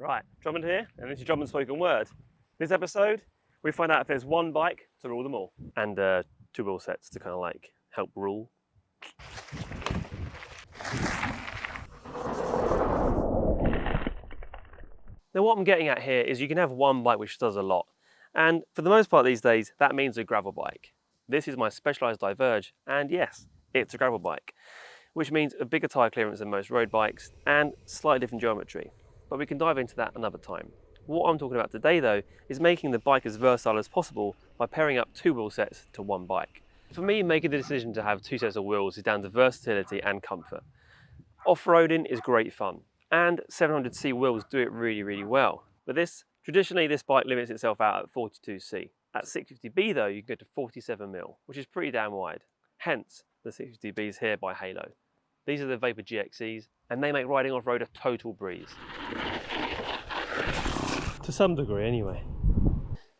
Right, Drummond here, and this is Drummond's Spoken Word. This episode, we find out if there's one bike to rule them all, and two wheel sets to kind of like help rule. Now what I'm getting at here is you can have one bike which does a lot, and for the most part these days that means a gravel bike. This is my Specialized Diverge, and yes, it's a gravel bike, which means a bigger tyre clearance than most road bikes and slightly different geometry. But we can dive into that another time. What I'm talking about today though is making the bike as versatile as possible by pairing up two wheel sets to one bike. For me, making the decision to have two sets of wheels is down to versatility and comfort. Off-roading is great fun, and 700C wheels do it really well. But traditionally this bike limits itself out at 42C. At 650B though, you can go to 47mm, which is pretty damn wide. Hence the 650Bs here by Halo. These are the Vapor GXEs, and they make riding off-road a total breeze. To some degree, anyway.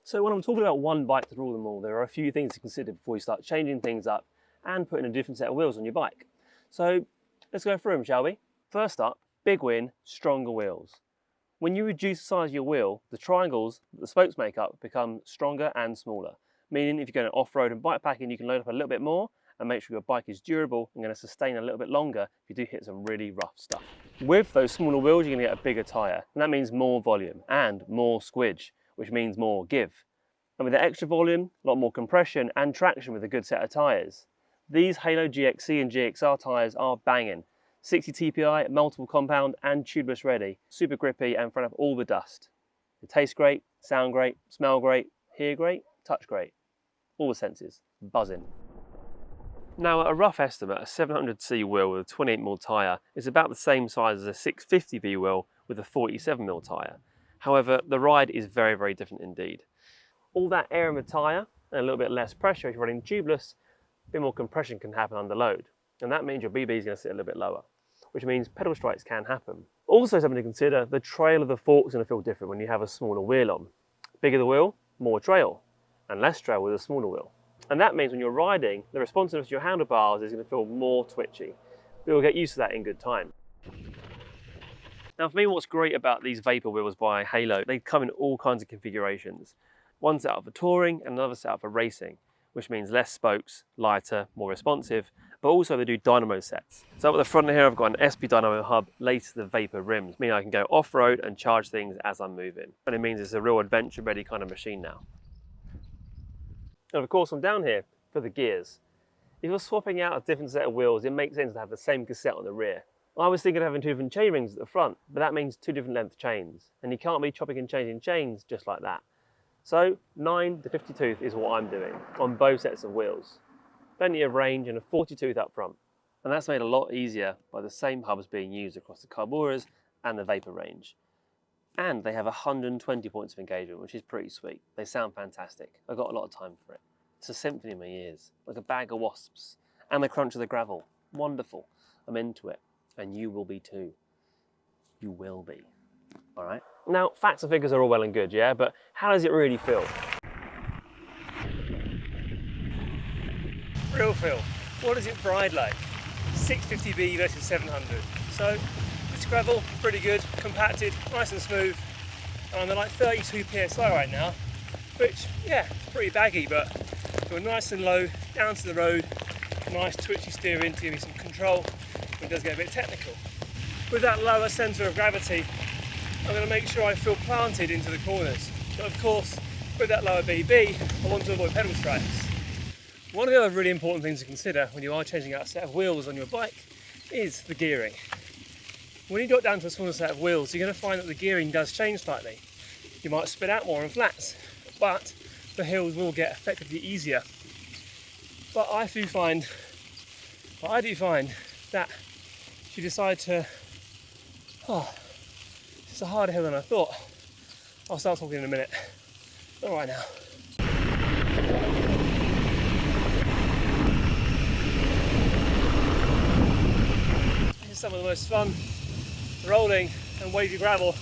So when I'm talking about one bike to rule them all, there are a few things to consider before you start changing things up and putting a different set of wheels on your bike. So let's go through them, shall we? First up, big win, stronger wheels. When you reduce the size of your wheel, the triangles that the spokes make up become stronger and smaller. Meaning if you're going off-road and bikepacking, you can load up a little bit more and make sure your bike is durable and going to sustain a little bit longer if you do hit some really rough stuff. With those smaller wheels, you're going to get a bigger tyre, and that means more volume and more squidge, which means more give. And with the extra volume, a lot more compression and traction with a good set of tyres. These Halo GXC and GXR tyres are banging. 60 TPI, multiple compound and tubeless ready, super grippy and front of all the dust. They taste great, sound great, smell great, hear great, touch great. All the senses, buzzing. Now at a rough estimate, a 700C wheel with a 28mm tyre is about the same size as a 650B wheel with a 47mm tyre. However, the ride is very different indeed. All that air in the tyre and a little bit less pressure if you're running tubeless, a bit more compression can happen under load. And that means your BB is going to sit a little bit lower, which means pedal strikes can happen. Also something to consider, the trail of the fork is going to feel different when you have a smaller wheel on. Bigger the wheel, more trail, and less trail with a smaller wheel. And that means when you're riding, the responsiveness to your handlebars is going to feel more twitchy. But you'll get used to that in good time. Now for me, what's great about these Vapor wheels by Halo, they come in all kinds of configurations. One set up for touring and another set up for racing, which means less spokes, lighter, more responsive, but also they do dynamo sets. So up at the front here, I've got an SP Dynamo hub laced to the Vapor rims, meaning I can go off-road and charge things as I'm moving. And it means it's a real adventure-ready kind of machine now. And of course, I'm down here for the gears. If you're swapping out a different set of wheels, it makes sense to have the same cassette on the rear. I was thinking of having two different chain rings at the front, but that means two different length chains, and you can't be chopping and changing chains just like that. So 9 to 50 tooth is what I'm doing on both sets of wheels. Plenty of range and a 40 tooth up front. And that's made a lot easier by the same hubs being used across the Carburas and the Vapor range. And they have 120 points of engagement, which is pretty sweet. They sound fantastic. I've got a lot of time for it. It's a symphony in my ears, like a bag of wasps. And the crunch of the gravel. Wonderful. I'm into it. And you will be too. You will be. All right? Now, facts and figures are all well and good, yeah? But how does it really feel? Real feel. What does it ride like? 650B versus 700. So, this gravel, pretty good, compacted, nice and smooth. And I'm at like 32 PSI right now, which, yeah, it's pretty baggy, but feel nice and low, down to the road, nice twitchy steering to give me some control. It does get a bit technical. With that lower centre of gravity, I'm going to make sure I feel planted into the corners. But of course, with that lower BB, I want to avoid pedal strikes. One of the other really important things to consider when you are changing out a set of wheels on your bike is the gearing. When you drop down to a smaller set of wheels, you're going to find that the gearing does change slightly. You might spit out more on flats, but the hills will get effectively easier. But I do find that if you decide to, it's a harder hill than I thought. I'll start talking in a minute. Not right now. This is some of the most fun rolling and wavy gravel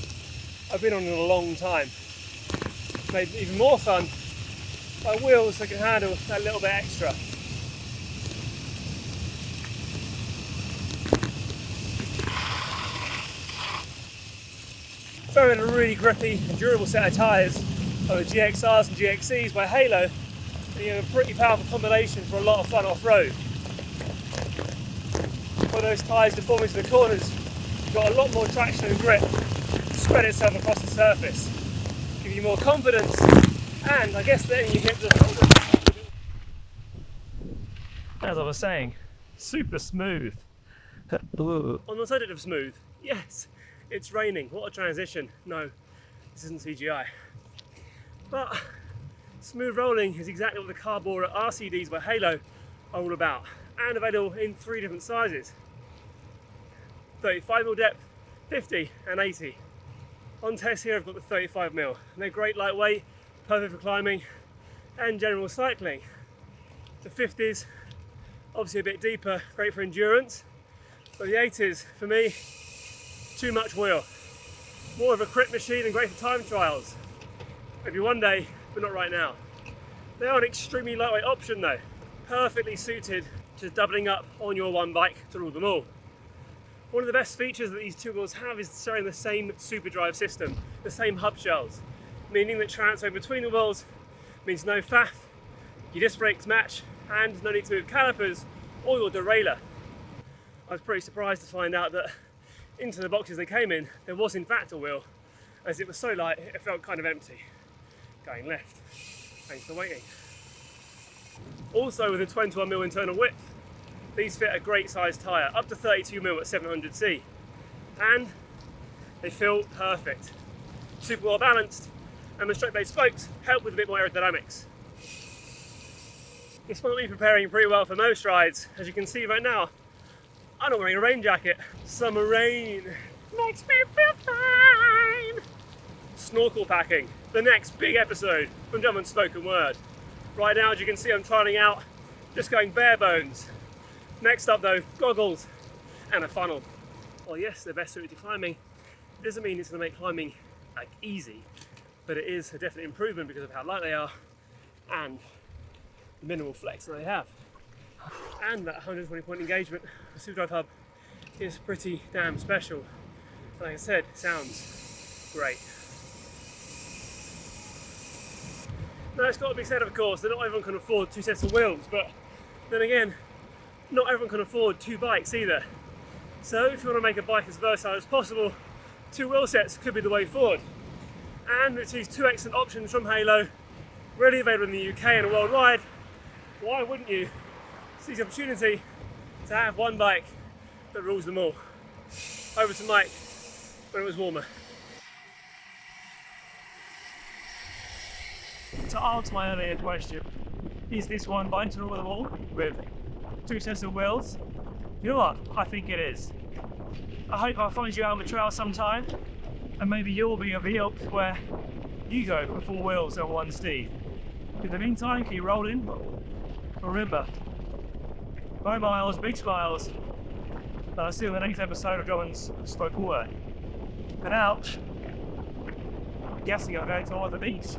I've been on in a long time. It's made even more fun by wheels that can handle that little bit extra. throwing a really grippy and durable set of tyres on the GXRs and GXCs by Halo, and you have a pretty powerful combination for a lot of fun off-road. When those tyres deform into the corners, you've got a lot more traction and grip to spread itself across the surface, give you more confidence, and I guess then you hit the... As I was saying, super smooth. On the subject of smooth, yes, it's raining. What a transition. No, this isn't CGI. But smooth rolling is exactly what the Carbura RCDs by Halo are all about, and available in 3 different sizes: 35mm depth, 50 and 80. On test here I've got the 35mm, and they're great lightweight, perfect for climbing and general cycling. The 50s, obviously a bit deeper, great for endurance, but the 80s, for me, too much wheel. More of a crit machine and great for time trials. Maybe one day, but not right now. They are an extremely lightweight option though, perfectly suited to doubling up on your one bike to rule them all. One of the best features that these two wheels have is sharing the same super drive system, the same hub shells, meaning that transfer between the wheels means no faff, your disc brakes match, and no need to move calipers or your derailleur. I was pretty surprised to find out that into the boxes they came in, there was in fact a wheel, as it was so light it felt kind of empty. Going left. Thanks for waiting. Also with a 21mm internal width, these fit a great sized tyre, up to 32mm at 700C, and they feel perfect. Super well balanced, and the straight blade spokes help with a bit more aerodynamics. Despite me preparing pretty well for most rides, as you can see right now, I'm not wearing a rain jacket. Summer rain makes me feel fine. Snorkel packing, the next big episode from German Spoken Word. Right now, as you can see, I'm trialing out, just going bare bones. Next up though, goggles and a funnel. Well yes, they're best suited to climbing. It doesn't mean it's going to make climbing like easy, but it is a definite improvement because of how light they are and the minimal flex that they have. And that 120-point engagement with SuperDrive Hub is pretty damn special. Like I said, it sounds great. Now it's got to be said, of course, that not everyone can afford 2 sets of wheels, but then again, not everyone can afford 2 bikes either. So if you want to make a bike as versatile as possible, 2 wheel sets could be the way forward. And with these 2 excellent options from Halo, readily available in the UK and worldwide, why wouldn't you seize the opportunity to have one bike that rules them all? Over to Mike when it was warmer. To answer my earlier question, is this one bike to rule them all with 2 sets of wheels? You know what? I think it is. I hope I'll find you out on the trail sometime, and maybe you'll be of the ilk where you go for 4 wheels and 1 steed. In the meantime, keep rolling. Remember, no miles, big smiles. And I'll see you in the next episode of German's Spoken Word. And out, I'm guessing I'm going to all the beach.